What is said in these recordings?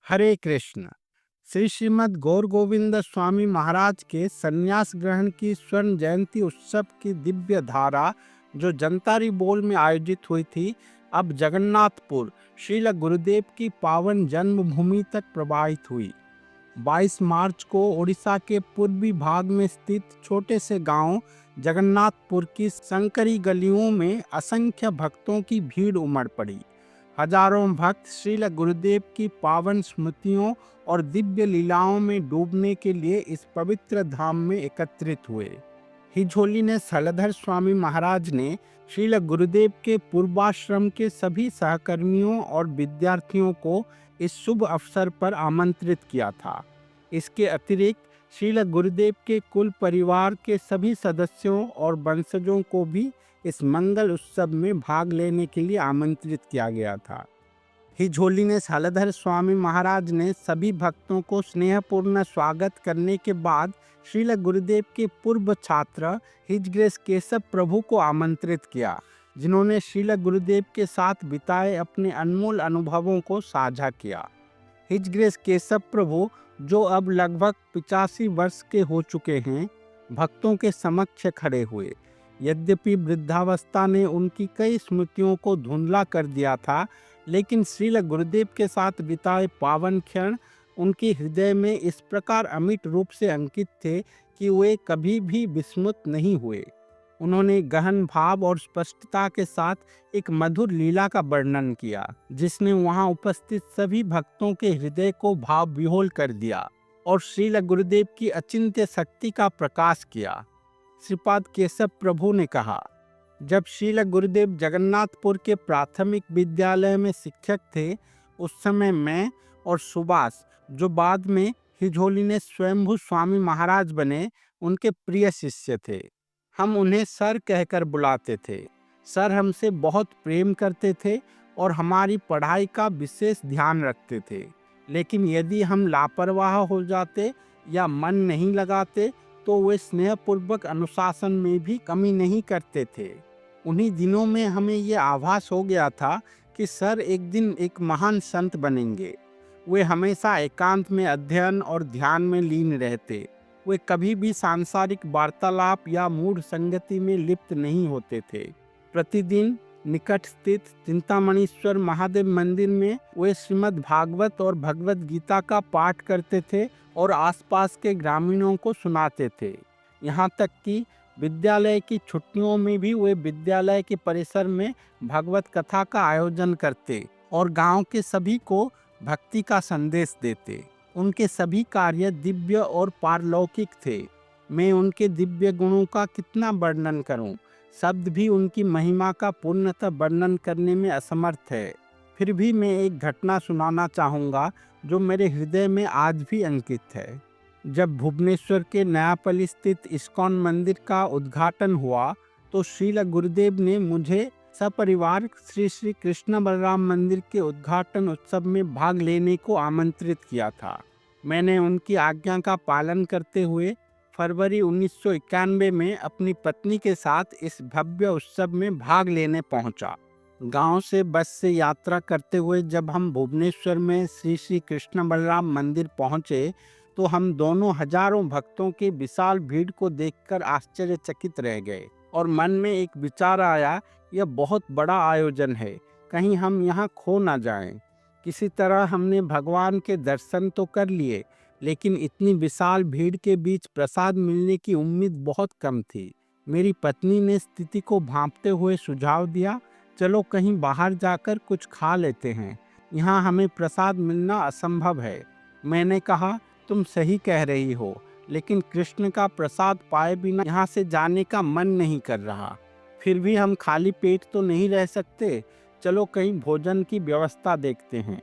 हरे कृष्ण। श्री श्रीमद् गौर गोविंद स्वामी महाराज के संन्यास ग्रहण की स्वर्ण जयंती उत्सव की दिव्य धारा जो जनतारी बोल में आयोजित हुई थी, अब जगन्नाथपुर श्रील गुरुदेव की पावन जन्मभूमि तक प्रवाहित हुई। 22 मार्च को ओडिशा के पूर्वी भाग में स्थित छोटे से गांव जगन्नाथपुर की संकरी गलियों में असंख्य भक्तों की भीड़ उमड़ पड़ी। हजारों भक्त श्रील गुरुदेव की पावन स्मृतियों और दिव्य लीलाओं में डूबने के लिए इस पवित्र धाम में एकत्रित हुए। हिजोली ने सलधर स्वामी महाराज ने श्रील गुरुदेव के पूर्वाश्रम के सभी सहकर्मियों और विद्यार्थियों को इस शुभ अवसर पर आमंत्रित किया था। इसके अतिरिक्त श्रील गुरुदेव के कुल परिवार के सभी सदस्यों और वंशजों को भी इस मंगल उत्सव में भाग लेने के लिए आमंत्रित किया गया था। हिजोली ने सालधर स्वामी महाराज ने सभी भक्तों को स्नेहपूर्ण स्वागत करने के बाद श्रील गुरुदेव के पूर्व छात्र हिज ग्रेस केशव प्रभु को आमंत्रित किया, जिन्होंने श्रील गुरुदेव के साथ बिताए अपने अनमोल अनुभवों को साझा किया। हिज ग्रेस केशव प्रभु, जो अब लगभग 85 वर्ष के हो चुके हैं, भक्तों के समक्ष खड़े हुए। यद्यपि वृद्धावस्था ने उनकी कई स्मृतियों को धुंधला कर दिया था, लेकिन श्रील गुरुदेव के साथ बिताए पावन क्षण उनके हृदय में इस प्रकार अमिट रूप से अंकित थे कि वे कभी भी विस्मृत नहीं हुए। उन्होंने गहन भाव और स्पष्टता के साथ एक मधुर लीला का वर्णन किया, जिसने वहां उपस्थित सभी भक्तों के हृदय को भाव विह्वल कर दिया और श्रील गुरुदेव की अचिंत्य शक्ति का प्रकाश किया। श्रीपाद केशव प्रभु ने कहा, जब श्रील गुरुदेव जगन्नाथपुर के प्राथमिक विद्यालय में शिक्षक थे, उस समय मैं और सुभाष, जो बाद में हिजोली ने स्वयंभू स्वामी महाराज बने, उनके प्रिय शिष्य थे। हम उन्हें सर कहकर बुलाते थे। सर हमसे बहुत प्रेम करते थे और हमारी पढ़ाई का विशेष ध्यान रखते थे, लेकिन यदि हम लापरवाह हो जाते या मन नहीं लगाते तो वे स्नेहपूर्वक अनुशासन में भी कमी नहीं करते थे। उन्हीं दिनों में हमें ये आभास हो गया था कि सर एक दिन एक महान संत बनेंगे। वे हमेशा एकांत में अध्ययन और ध्यान में लीन रहते। वे कभी भी सांसारिक वार्तालाप या मूढ़ संगति में लिप्त नहीं होते थे। प्रतिदिन निकट स्थित चिंतामणीश्वर महादेव मंदिर में वे श्रीमद् भागवत और भगवत गीता का पाठ करते थे और आसपास के ग्रामीणों को सुनाते थे। यहाँ तक कि विद्यालय की छुट्टियों में भी वे विद्यालय के परिसर में भगवत कथा का आयोजन करते और गांव के सभी को भक्ति का संदेश देते। उनके सभी कार्य दिव्य और पारलौकिक थे। मैं उनके दिव्य गुणों का कितना वर्णन करूं, शब्द भी उनकी महिमा का पूर्णतः वर्णन करने में असमर्थ है। फिर भी मैं एक घटना सुनाना चाहूँगा जो मेरे हृदय में आज भी अंकित है। जब भुवनेश्वर के नयापल्ली स्थित इस्कॉन मंदिर का उद्घाटन हुआ, तो श्रील गुरुदेव ने मुझे सपरिवार श्री श्री कृष्ण बलराम मंदिर के उद्घाटन उत्सव में भाग लेने को आमंत्रित किया था। मैंने उनकी आज्ञा का पालन करते हुए फरवरी 1991 में अपनी पत्नी के साथ इस भव्य उत्सव में भाग लेने पहुंचा। गांव से बस से यात्रा करते हुए जब हम भुवनेश्वर में श्री श्री कृष्ण बलराम मंदिर पहुंचे, तो हम दोनों हजारों भक्तों की विशाल भीड़ को देखकर आश्चर्यचकित रह गए और मन में एक विचार आया, यह बहुत बड़ा आयोजन है, कहीं हम यहाँ खो ना जाएं। किसी तरह हमने भगवान के दर्शन तो कर लिए, लेकिन इतनी विशाल भीड़ के बीच प्रसाद मिलने की उम्मीद बहुत कम थी। मेरी पत्नी ने स्थिति को भांपते हुए सुझाव दिया, चलो कहीं बाहर जाकर कुछ खा लेते हैं, यहाँ हमें प्रसाद मिलना असंभव है। मैंने कहा, तुम सही कह रही हो, लेकिन कृष्ण का प्रसाद पाए बिना यहाँ से जाने का मन नहीं कर रहा। फिर भी हम खाली पेट तो नहीं रह सकते, चलो कहीं भोजन की व्यवस्था देखते हैं।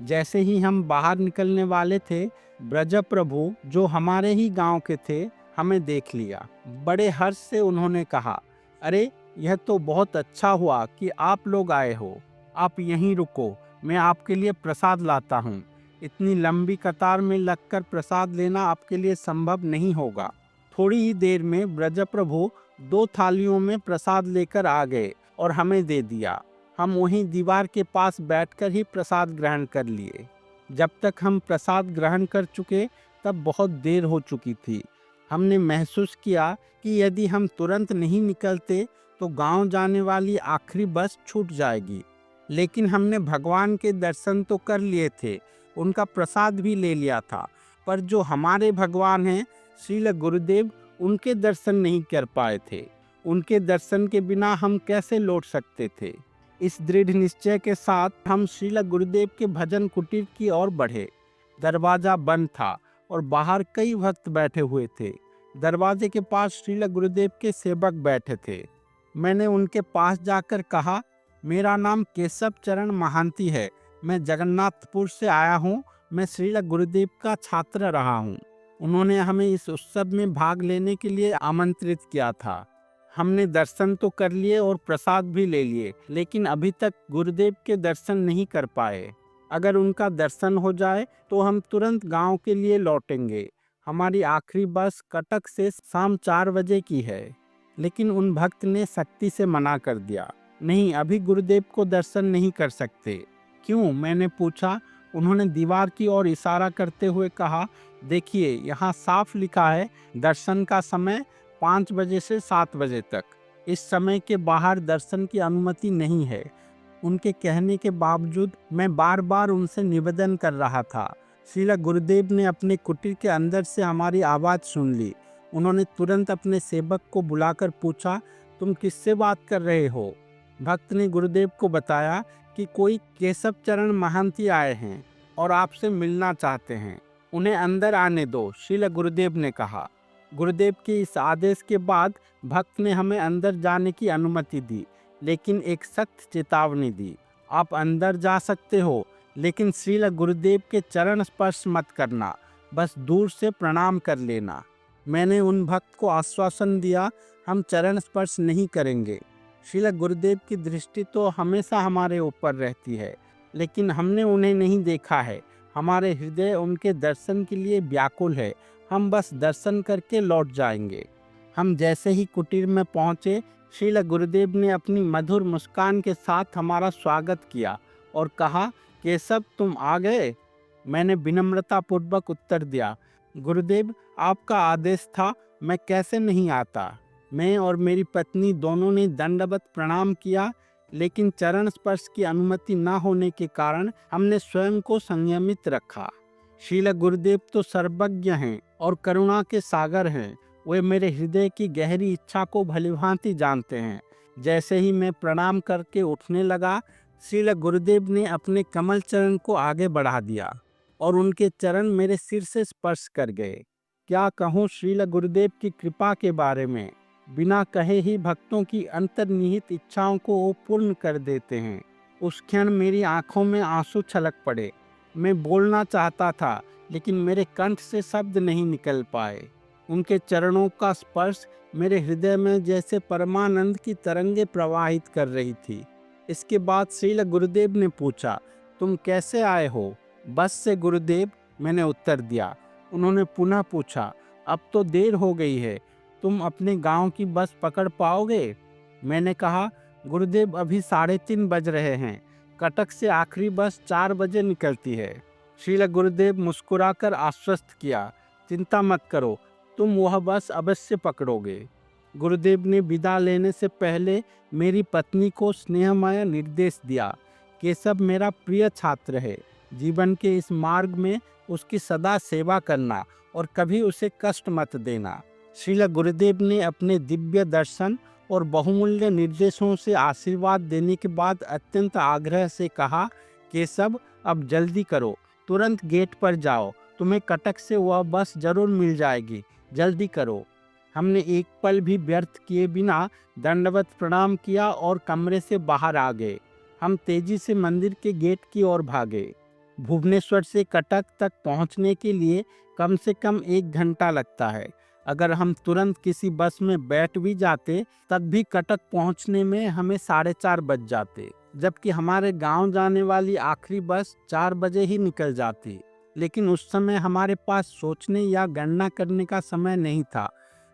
जैसे ही हम बाहर निकलने वाले थे, ब्रज प्रभु, जो हमारे ही गांव के थे, हमें देख लिया। बड़े हर्ष से उन्होंने कहा, अरे यह तो बहुत अच्छा हुआ कि आप लोग आए हो। आप यहीं रुको, मैं आपके लिए प्रसाद लाता हूँ। इतनी लंबी कतार में लगकर प्रसाद लेना आपके लिए संभव नहीं होगा। थोड़ी ही देर में ब्रज प्रभु 2 थालियों में प्रसाद लेकर आ गए और हमें दे दिया। हम वहीं दीवार के पास बैठकर ही प्रसाद ग्रहण कर लिए। जब तक हम प्रसाद ग्रहण कर चुके तब बहुत देर हो चुकी थी। हमने महसूस किया कि यदि हम तुरंत नहीं निकलते तो गांव जाने वाली आखिरी बस छूट जाएगी। लेकिन हमने भगवान के दर्शन तो कर लिए थे, उनका प्रसाद भी ले लिया था, पर जो हमारे भगवान हैं श्रील गुरुदेव, उनके दर्शन नहीं कर पाए थे। उनके दर्शन के बिना हम कैसे लौट सकते थे। इस दृढ़ निश्चय के साथ हम श्रील गुरुदेव के भजन कुटीर की ओर बढ़े। दरवाजा बंद था और बाहर कई भक्त बैठे हुए थे। दरवाजे के पास श्रील गुरुदेव के सेवक बैठे थे। मैंने उनके पास जाकर कहा, मेरा नाम केशव चरण महांती है, मैं जगन्नाथपुर से आया हूँ। मैं श्रील गुरुदेव का छात्र रहा हूँ। उन्होंने हमें इस उत्सव में भाग लेने के लिए आमंत्रित किया था। हमने दर्शन तो कर लिए और प्रसाद भी ले लिए, लेकिन अभी तक गुरुदेव के दर्शन नहीं कर पाए। अगर उनका दर्शन हो जाए तो हम तुरंत गांव के लिए लौटेंगे। हमारी आखिरी बस कटक से शाम 4 बजे की है। लेकिन उन भक्त ने सख्ती से मना कर दिया, नहीं, अभी गुरुदेव को दर्शन नहीं कर सकते। क्यों? मैंने पूछा। उन्होंने दीवार की ओर इशारा करते हुए कहा, देखिए, यहाँ साफ लिखा है दर्शन का समय 5 बजे से 7 बजे तक। इस समय के बाहर दर्शन की अनुमति नहीं है। उनके कहने के बावजूद मैं बार बार उनसे निवेदन कर रहा था। श्रील गुरुदेव ने अपने कुटीर के अंदर से हमारी आवाज़ सुन ली। उन्होंने तुरंत अपने सेवक को बुलाकर पूछा, तुम किससे बात कर रहे हो? भक्त ने गुरुदेव को बताया कि कोई केशव चरण महंती आए हैं और आपसे मिलना चाहते हैं, उन्हें अंदर आने दो, श्रील गुरुदेव ने कहा। गुरुदेव के इस आदेश के बाद भक्त ने हमें अंदर जाने की अनुमति दी, लेकिन एक सख्त चेतावनी दी, आप अंदर जा सकते हो, लेकिन श्रील गुरुदेव के चरण स्पर्श मत करना, बस दूर से प्रणाम कर लेना। मैंने उन भक्त को आश्वासन दिया, हम चरण स्पर्श नहीं करेंगे। श्रील गुरुदेव की दृष्टि तो हमेशा हमारे ऊपर रहती है, लेकिन हमने उन्हें नहीं देखा है। हमारे हृदय उनके दर्शन के लिए व्याकुल है। हम बस दर्शन करके लौट जाएंगे। हम जैसे ही कुटीर में पहुंचे, श्रील गुरुदेव ने अपनी मधुर मुस्कान के साथ हमारा स्वागत किया और कहा, केशव, तुम आ गए? मैंने विनम्रतापूर्वक उत्तर दिया, गुरुदेव, आपका आदेश था, मैं कैसे नहीं आता। मैं और मेरी पत्नी दोनों ने दंडवत प्रणाम किया, लेकिन चरण स्पर्श की अनुमति न होने के कारण हमने स्वयं को संयमित रखा। श्रील गुरुदेव तो सर्वज्ञ हैं और करुणा के सागर हैं। वे मेरे हृदय की गहरी इच्छा को भलीभांति जानते हैं। जैसे ही मैं प्रणाम करके उठने लगा, श्रील गुरुदेव ने अपने कमल चरण को आगे बढ़ा दिया और उनके चरण मेरे सिर से स्पर्श कर गए। क्या कहूँ श्रील गुरुदेव की कृपा के बारे में। बिना कहे ही भक्तों की अंतर्निहित इच्छाओं को वो पूर्ण कर देते हैं। उस क्षण मेरी आंखों में आंसू छलक पड़े। मैं बोलना चाहता था, लेकिन मेरे कंठ से शब्द नहीं निकल पाए। उनके चरणों का स्पर्श मेरे हृदय में जैसे परमानंद की तरंगे प्रवाहित कर रही थी। इसके बाद श्रील गुरुदेव ने पूछा, तुम कैसे आए हो? बस से गुरुदेव, मैंने उत्तर दिया। उन्होंने पुनः पूछा, अब तो देर हो गई है, तुम अपने गांव की बस पकड़ पाओगे? मैंने कहा, गुरुदेव, अभी 3:30 बज रहे हैं। कटक से आखिरी बस 4 बजे निकलती है। श्रील गुरुदेव मुस्कुराकर आश्वस्त किया, चिंता मत करो, तुम वह बस अवश्य पकड़ोगे। गुरुदेव ने विदा लेने से पहले मेरी पत्नी को स्नेहमय निर्देश दिया, केशव मेरा प्रिय छात्र है, जीवन के इस मार्ग में उसकी सदा सेवा करना और कभी उसे कष्ट मत देना। श्रील गुरुदेव ने अपने दिव्य दर्शन और बहुमूल्य निर्देशों से आशीर्वाद देने के बाद अत्यंत आग्रह से कहा, केशव, अब जल्दी करो, तुरंत गेट पर जाओ, तुम्हें कटक से वह बस जरूर मिल जाएगी, जल्दी करो। हमने एक पल भी व्यर्थ किए बिना दंडवत प्रणाम किया और कमरे से बाहर आ गए। हम तेजी से मंदिर के गेट की ओर भागे। भुवनेश्वर से कटक तक पहुंचने के लिए कम से कम 1 घंटा लगता है। अगर हम तुरंत किसी बस में बैठ भी जाते, तब भी कटक पहुंचने में हमें 4:30 बज जाते, जबकि हमारे गांव जाने वाली आखिरी बस 4 बजे ही निकल जाती। लेकिन उस समय हमारे पास सोचने या गणना करने का समय नहीं था।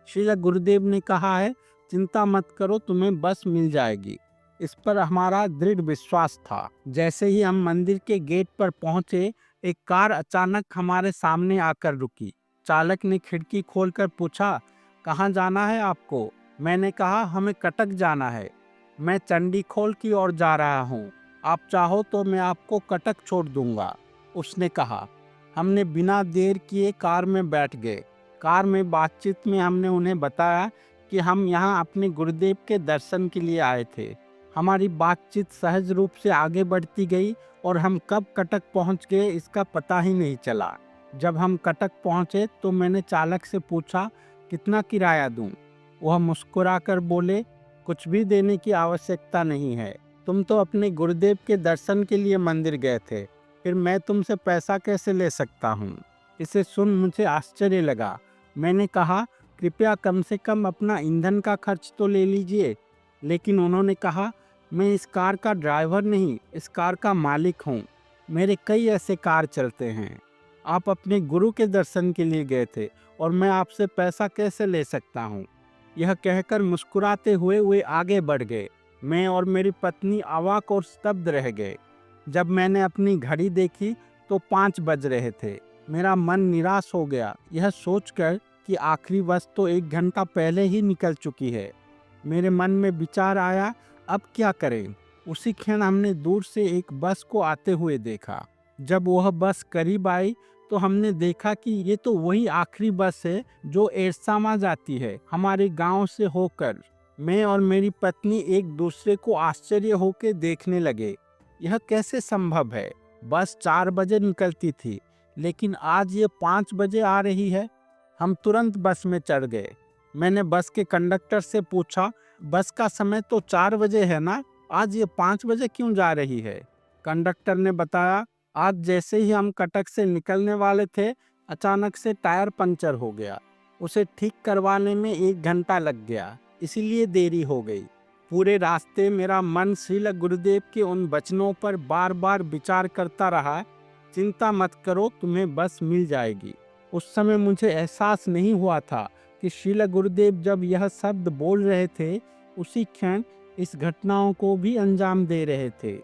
श्रील गुरुदेव ने कहा है, चिंता मत करो, तुम्हें बस मिल जाएगी। इस पर हमारा दृढ़ विश्वास था। जैसे ही हम मंदिर के गेट पर पहुंचे, एक कार अचानक हमारे सामने आकर रुकी। चालक ने खिड़की खोलकर पूछा, कहाँ जाना है आपको? मैंने कहा, हमें कटक जाना है। मैं चंडीखोल की ओर जा रहा हूँ। आप चाहो तो मैं आपको कटक छोड़ दूंगा, उसने कहा। हमने बिना देर किए कार में बैठ गए। कार में बातचीत में हमने उन्हें बताया कि हम यहाँ अपने गुरुदेव के दर्शन के लिए आए थे। हमारी बातचीत सहज रूप से आगे बढ़ती गई और हम कब कटक पहुँच गए इसका पता ही नहीं चला। जब हम कटक पहुँचे तो मैंने चालक से पूछा, कितना किराया दूं? वह मुस्कुराकर बोले, कुछ भी देने की आवश्यकता नहीं है। तुम तो अपने गुरुदेव के दर्शन के लिए मंदिर गए थे, फिर मैं तुमसे पैसा कैसे ले सकता हूँ? इसे सुन मुझे आश्चर्य लगा। मैंने कहा, कृपया कम से कम अपना ईंधन का खर्च तो ले लीजिए। लेकिन उन्होंने कहा, मैं इस कार का ड्राइवर नहीं, इस कार का मालिक हूँ। मेरे कई ऐसे कार चलते हैं। आप अपने गुरु के दर्शन के लिए गए थे और मैं आपसे पैसा कैसे ले सकता हूँ? यह कहकर मुस्कुराते हुए वे आगे बढ़ गए। मैं और मेरी पत्नी अवाक और स्तब्ध रह गए। जब मैंने अपनी घड़ी देखी तो 5 बज रहे थे। मेरा मन निराश हो गया, यह सोचकर कि आखिरी बस तो 1 घंटा पहले ही निकल चुकी है। मेरे मन में विचार आया, अब क्या करें? उसी क्षण हमने दूर से एक बस को आते हुए देखा। जब वह बस करीब आई तो हमने देखा कि ये तो वही आखिरी बस है जो एरसामा जाती है, हमारे गांव से होकर। मैं और मेरी पत्नी एक दूसरे को आश्चर्य होकर देखने लगे। यह कैसे संभव है? बस 4 बजे निकलती थी, लेकिन आज ये 5 बजे आ रही है। हम तुरंत बस में चढ़ गए। मैंने बस के कंडक्टर से पूछा, बस का समय तो 4 बजे है ना, आज ये 5 बजे क्यों जा रही है? कंडक्टर ने बताया, आज जैसे ही हम कटक से निकलने वाले थे, अचानक से टायर पंचर हो गया। उसे ठीक करवाने में 1 घंटा लग गया, इसीलिए देरी हो गई। पूरे रास्ते मेरा मन श्रील गुरुदेव के उन वचनों पर बार बार विचार करता रहा, चिंता मत करो, तुम्हें बस मिल जाएगी। उस समय मुझे एहसास नहीं हुआ था कि श्रील गुरुदेव जब यह शब्द बोल रहे थे, उसी क्षण इस घटनाओं को भी अंजाम दे रहे थे।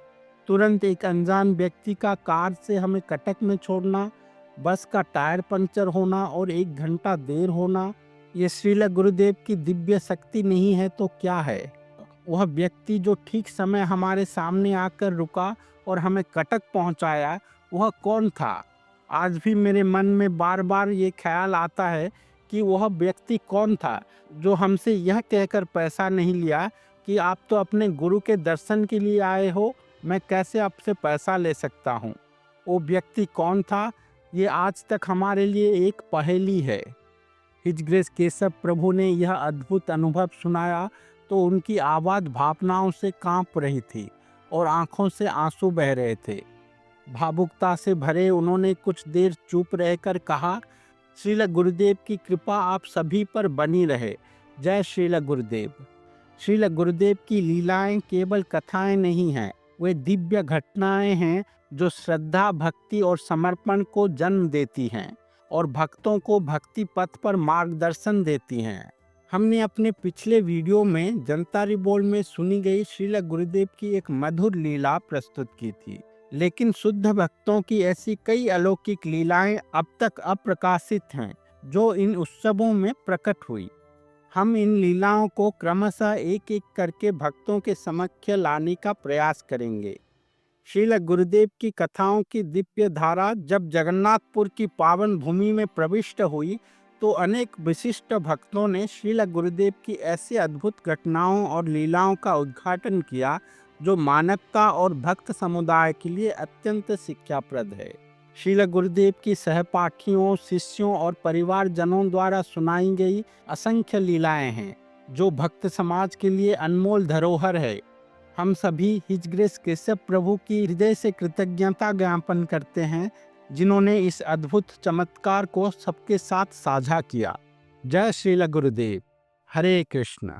तुरंत एक अनजान व्यक्ति का कार से हमें कटक में छोड़ना, बस का टायर पंचर होना और 1 घंटा देर होना, ये श्रील गुरुदेव की दिव्य शक्ति नहीं है तो क्या है? वह व्यक्ति जो ठीक समय हमारे सामने आकर रुका और हमें कटक पहुंचाया, वह कौन था? आज भी मेरे मन में बार बार ये ख्याल आता है कि वह व्यक्ति कौन था जो हमसे यह कहकर पैसा नहीं लिया कि आप तो अपने गुरु के दर्शन के लिए आए हो, मैं कैसे आपसे पैसा ले सकता हूँ? वो व्यक्ति कौन था? ये आज तक हमारे लिए एक पहेली है। हिज ग्रेस केशव प्रभु ने यह अद्भुत अनुभव सुनाया तो उनकी आवाज़ भावनाओं से कांप रही थी और आंखों से आंसू बह रहे थे। भावुकता से भरे उन्होंने कुछ देर चुप रहकर कहा, श्रील गुरुदेव की कृपा आप सभी पर बनी रहे। जय श्रील गुरुदेव। श्रील गुरुदेव की लीलाएं केवल कथाएं नहीं हैं, वे दिव्य घटनाएं हैं जो श्रद्धा, भक्ति और समर्पण को जन्म देती हैं और भक्तों को भक्ति पथ पर मार्गदर्शन देती हैं। हमने अपने पिछले वीडियो में जनतारी बोल में सुनी गई श्रील गुरुदेव की एक मधुर लीला प्रस्तुत की थी, लेकिन शुद्ध भक्तों की ऐसी कई अलौकिक लीलाएं अब तक अप्रकाशित हैं जो इन उत्सवों में प्रकट हुई। हम इन लीलाओं को क्रमशः एक एक करके भक्तों के समक्ष लाने का प्रयास करेंगे। श्रील गुरुदेव की कथाओं की दिव्य धारा जब जगन्नाथपुर की पावन भूमि में प्रविष्ट हुई तो अनेक विशिष्ट भक्तों ने श्रील गुरुदेव की ऐसी अद्भुत घटनाओं और लीलाओं का उद्घाटन किया जो मानवता और भक्त समुदाय के लिए अत्यंत शिक्षाप्रद है। श्रील गुरुदेव की सहपाठियों, शिष्यों और परिवारजनों द्वारा सुनाई गई असंख्य लीलाएं हैं जो भक्त समाज के लिए अनमोल धरोहर है। हम सभी हिज ग्रेस केशव प्रभु की हृदय से कृतज्ञता ज्ञापन करते हैं जिन्होंने इस अद्भुत चमत्कार को सबके साथ साझा किया। जय श्रील गुरुदेव। हरे कृष्ण।